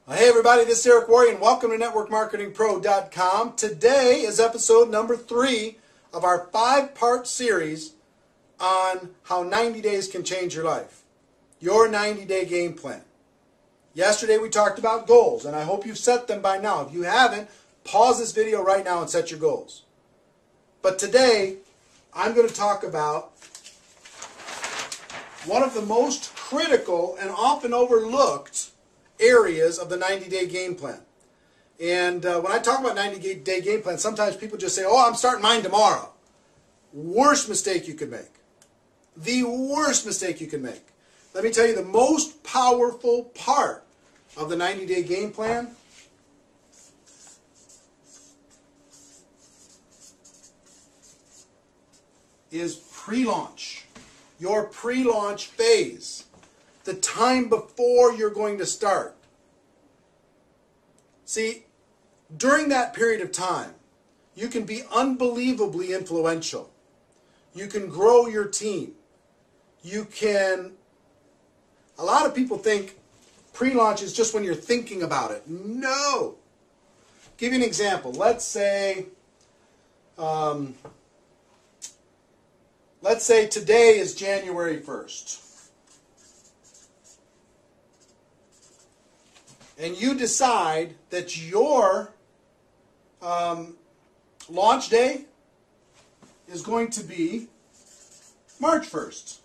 Hey everybody, this is Eric Worre and welcome to NetworkMarketingPro.com. Today is episode number 3 of our 5-part series on how 90 days can change your life. Your 90-day game plan. Yesterday we talked about goals, and I hope you've set them by now. If you haven't, pause this video right now and set your goals. But today, I'm going to talk about one of the most critical and often overlooked areas of the 90-day game plan. And when I talk about 90-day game plan, sometimes people just say, oh, I'm starting mine tomorrow. Worst mistake you could make. The worst mistake you can make. Let me tell you the most powerful part of the 90-day game plan is pre-launch. Your pre-launch phase. The time before you're going to start. See, during that period of time, you can be unbelievably influential. You can grow your team. You can... A lot of people think pre-launch is just when you're thinking about it. No! Give you an example. Let's say today is January 1st. And you decide that your launch day is going to be March 1st.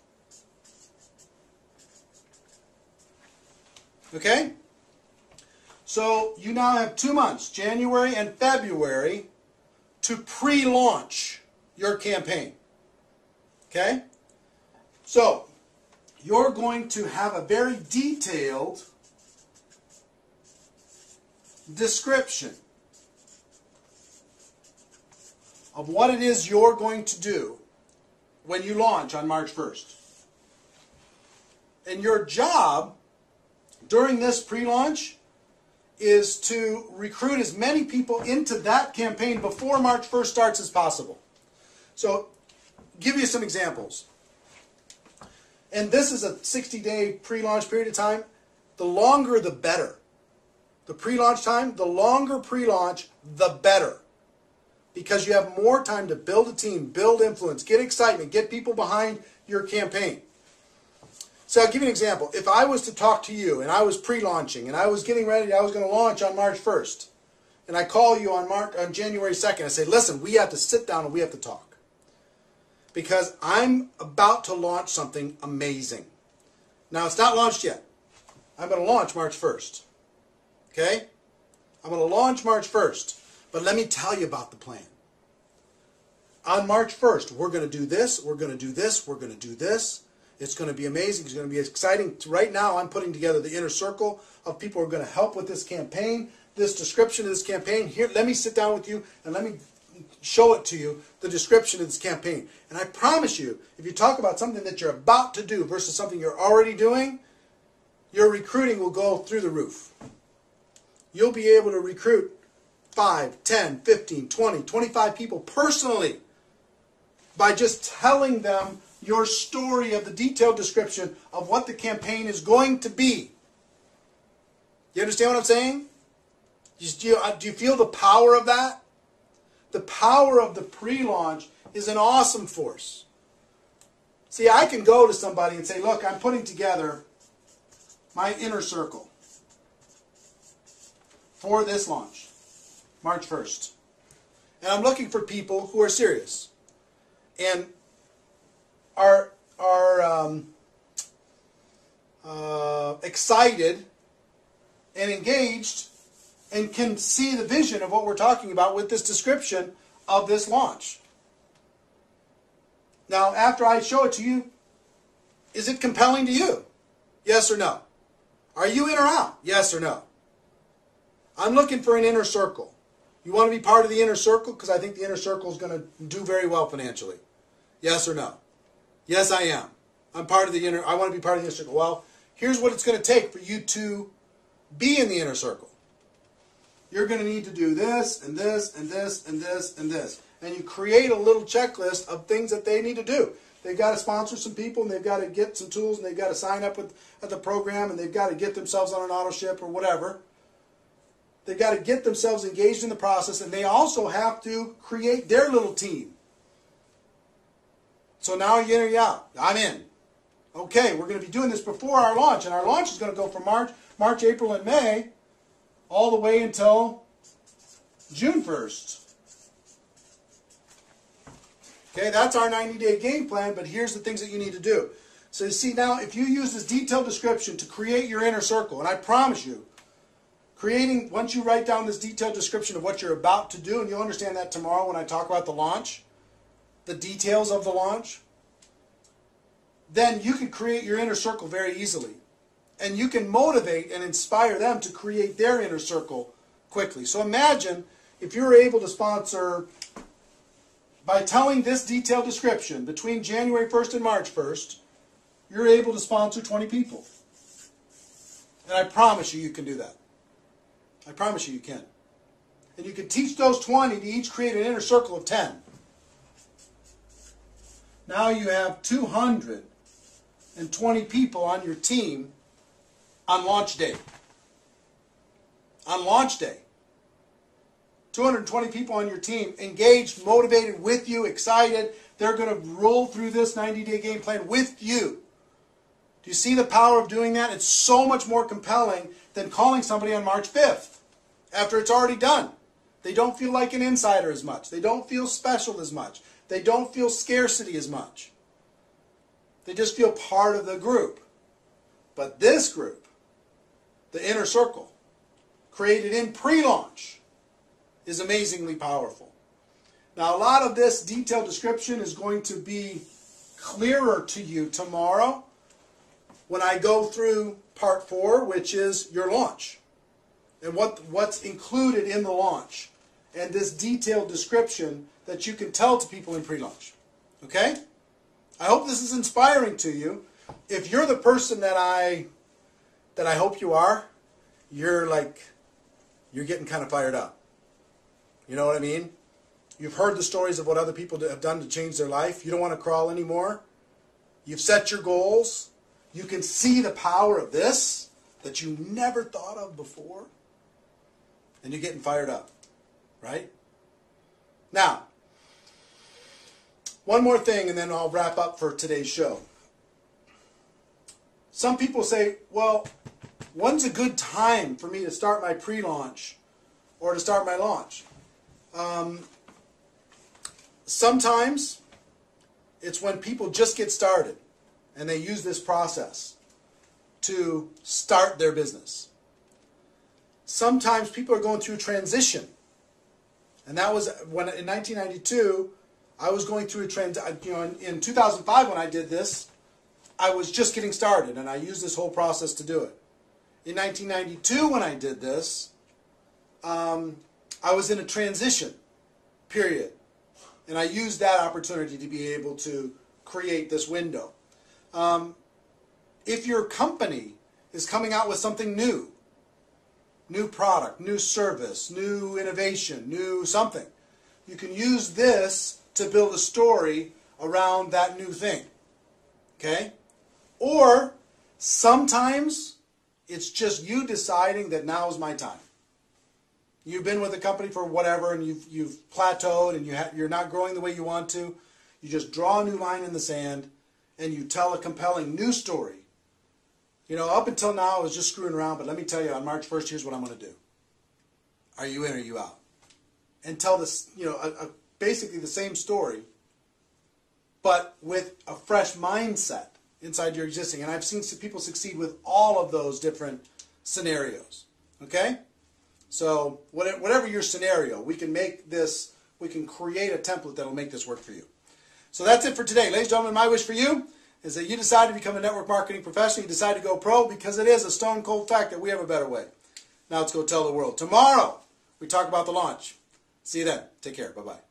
Okay? So you now have 2 months, January and February, to pre-launch your campaign. Okay? So you're going to have a very detailed description of what it is you're going to do when you launch on March 1st. And your job during this pre-launch is to recruit as many people into that campaign before March 1st starts as possible. So, give you some examples. And this is a 60-day pre-launch period of time. The longer the better. The pre-launch time, the longer pre-launch, the better. Because you have more time to build a team, build influence, get excitement, get people behind your campaign. So I'll give you an example. If I was to talk to you and I was pre-launching and I was getting ready, I was going to launch on March 1st. And I call you on January 2nd. I say, listen, we have to sit down and we have to talk. Because I'm about to launch something amazing. Now, it's not launched yet. I'm going to launch March 1st. Okay? I'm going to launch March 1st. But let me tell you about the plan. On March 1st, we're going to do this, we're going to do this, we're going to do this. It's going to be amazing. It's going to be exciting. Right now, I'm putting together the inner circle of people who are going to help with this campaign, this description of this campaign. Here, let me sit down with you and let me show it to you, the description of this campaign. And I promise you, if you talk about something that you're about to do versus something you're already doing, your recruiting will go through the roof. You'll be able to recruit 5, 10, 15, 20, 25 people personally by just telling them your story of the detailed description of what the campaign is going to be. You understand what I'm saying? Do you feel the power of that? The power of the pre-launch is an awesome force. See, I can go to somebody and say, look, I'm putting together my inner circle for this launch, March 1st. And I'm looking for people who are serious and are excited and engaged and can see the vision of what we're talking about with this description of this launch. Now, after I show it to you, is it compelling to you? Yes or no? Are you in or out? Yes or no? I'm looking for an inner circle. You want to be part of the inner circle? Because I think the inner circle is going to do very well financially. Yes or no? Yes, I am. I'm part of the inner. I want to be part of the inner circle. Well, here's what it's going to take for you to be in the inner circle. You're going to need to do this and this and this and this and this. And you create a little checklist of things that they need to do. They've got to sponsor some people, and they've got to get some tools, and they've got to sign up at the program, and they've got to get themselves on an auto ship or whatever. They've got to get themselves engaged in the process, and they also have to create their little team. So now you're in or you're out. I'm in. Okay, we're going to be doing this before our launch, and our launch is going to go from March, April, and May, all the way until June 1st. Okay, that's our 90-day game plan, but here's the things that you need to do. So you see now, if you use this detailed description to create your inner circle, and I promise you, once you write down this detailed description of what you're about to do, and you'll understand that tomorrow when I talk about the launch, the details of the launch, then you can create your inner circle very easily. And you can motivate and inspire them to create their inner circle quickly. So imagine if you were able to sponsor, by telling this detailed description, between January 1st and March 1st, you're able to sponsor 20 people. And I promise you, you can do that. I promise you, you can. And you can teach those 20 to each create an inner circle of 10. Now you have 220 people on your team on launch day. On launch day. 220 people on your team engaged, motivated with you, excited. They're going to roll through this 90-day game plan with you. Do you see the power of doing that? It's so much more compelling than calling somebody on March 5th after it's already done. They don't feel like an insider as much. They don't feel special as much. They don't feel scarcity as much. They just feel part of the group. But this group, the inner circle, created in pre-launch, is amazingly powerful. Now, a lot of this detailed description is going to be clearer to you tomorrow when I go through part 4, which is your launch, and what's included in the launch, and this detailed description that you can tell to people in pre-launch. Okay? I hope this is inspiring to you. If you're the person that I hope you are, you're getting kind of fired up. You know what I mean? You've heard the stories of what other people have done to change their life. You don't want to crawl anymore. You've set your goals. You can see the power of this that you never thought of before. And you're getting fired up. Right? Now, one more thing and then I'll wrap up for today's show. Some people say, well, when's a good time for me to start my pre-launch or to start my launch? Sometimes it's when people just get started and they use this process to start their business. Sometimes people are going through transition. And that was when in 1992, I was going through a transition. In 2005 when I did this, I was just getting started and I used this whole process to do it. In 1992 when I did this, I was in a transition period. And I used that opportunity to be able to create this window. If your company is coming out with something new product, new service, new innovation, new something, you can use this to build a story around that new thing. Okay? Or sometimes it's just you deciding that now is my time. You've been with the company for whatever and you've plateaued and you're not growing the way you want to. You just draw a new line in the sand and you tell a compelling new story. You know, up until now I was just screwing around, but let me tell you, on March 1st, here's what I'm going to do. Are you in or are you out? And tell this, basically the same story, but with a fresh mindset inside your existing. And I've seen people succeed with all of those different scenarios. Okay? So whatever your scenario, we can create a template that will make this work for you. So that's it for today. Ladies and gentlemen, my wish for you is that you decide to become a network marketing professional. You decide to go pro because it is a stone cold fact that we have a better way. Now let's go tell the world. Tomorrow, we talk about the launch. See you then. Take care. Bye-bye.